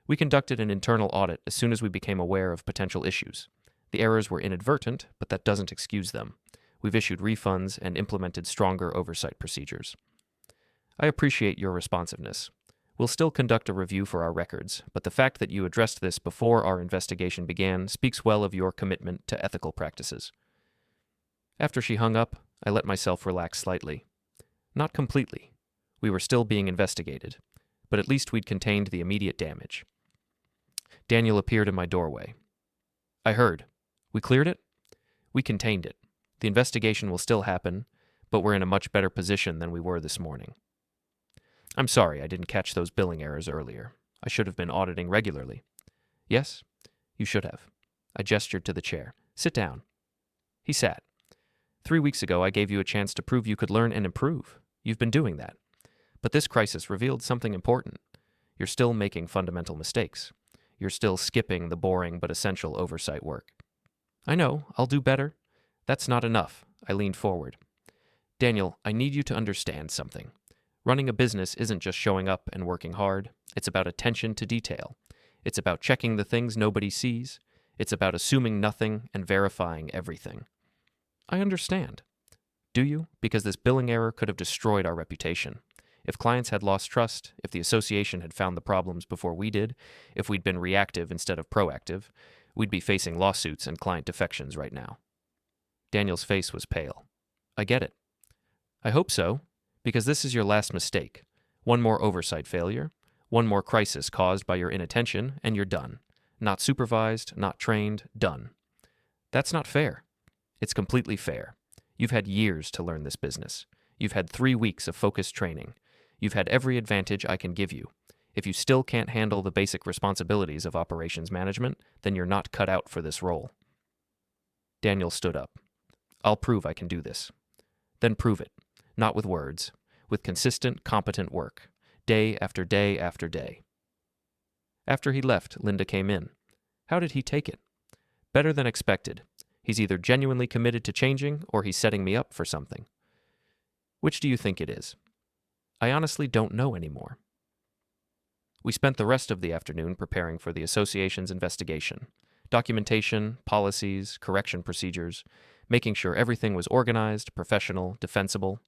We conducted an internal audit as soon as we became aware of potential issues. The errors were inadvertent, but that doesn't excuse them. We've issued refunds and implemented stronger oversight procedures. I appreciate your responsiveness. We'll still conduct a review for our records, but the fact that you addressed this before our investigation began speaks well of your commitment to ethical practices. After she hung up, I let myself relax slightly. Not completely. We were still being investigated, but at least we'd contained the immediate damage. Daniel appeared in my doorway. I heard. We cleared it? We contained it. The investigation will still happen, but we're in a much better position than we were this morning. I'm sorry I didn't catch those billing errors earlier. I should have been auditing regularly. Yes, you should have. I gestured to the chair. Sit down. He sat. 3 weeks ago, I gave you a chance to prove you could learn and improve. You've been doing that. But this crisis revealed something important. You're still making fundamental mistakes. You're still skipping the boring but essential oversight work. I know, I'll do better. That's not enough. I leaned forward. Daniel, I need you to understand something. Running a business isn't just showing up and working hard. It's about attention to detail. It's about checking the things nobody sees. It's about assuming nothing and verifying everything. I understand. Do you? Because this billing error could have destroyed our reputation. If clients had lost trust, if the association had found the problems before we did, if we'd been reactive instead of proactive, we'd be facing lawsuits and client defections right now. Daniel's face was pale. I get it. I hope so, because this is your last mistake. One more oversight failure, one more crisis caused by your inattention, and you're done. Not supervised, not trained, done. That's not fair. It's completely fair. You've had years to learn this business. You've had 3 weeks of focused training. You've had every advantage I can give you. If you still can't handle the basic responsibilities of operations management, then you're not cut out for this role. Daniel stood up. I'll prove I can do this. Then prove it. Not with words, with consistent, competent work, day after day after day. After he left, Linda came in. How did he take it? Better than expected. He's either genuinely committed to changing or he's setting me up for something. Which do you think it is? I honestly don't know anymore. We spent the rest of the afternoon preparing for the association's investigation. Documentation, policies, correction procedures, making sure everything was organized, professional, defensible.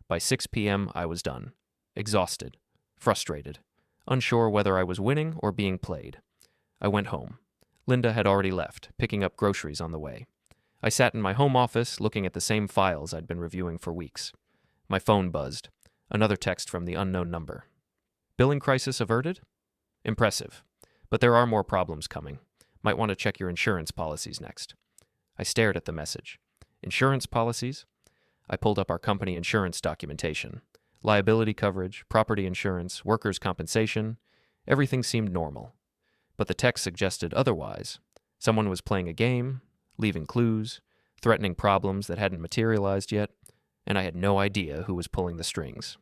By 6 p.m., I was done. Exhausted. Frustrated. Unsure whether I was winning or being played. I went home. Linda had already left, picking up groceries on the way. I sat in my home office looking at the same files I'd been reviewing for weeks. My phone buzzed. Another text from the unknown number. Billing crisis averted? Impressive. But there are more problems coming. Might want to check your insurance policies next. I stared at the message. Insurance policies? I pulled up our company insurance documentation. Liability coverage, property insurance, workers' compensation. Everything seemed normal. But the text suggested otherwise. Someone was playing a game, leaving clues, threatening problems that hadn't materialized yet, and I had no idea who was pulling the strings.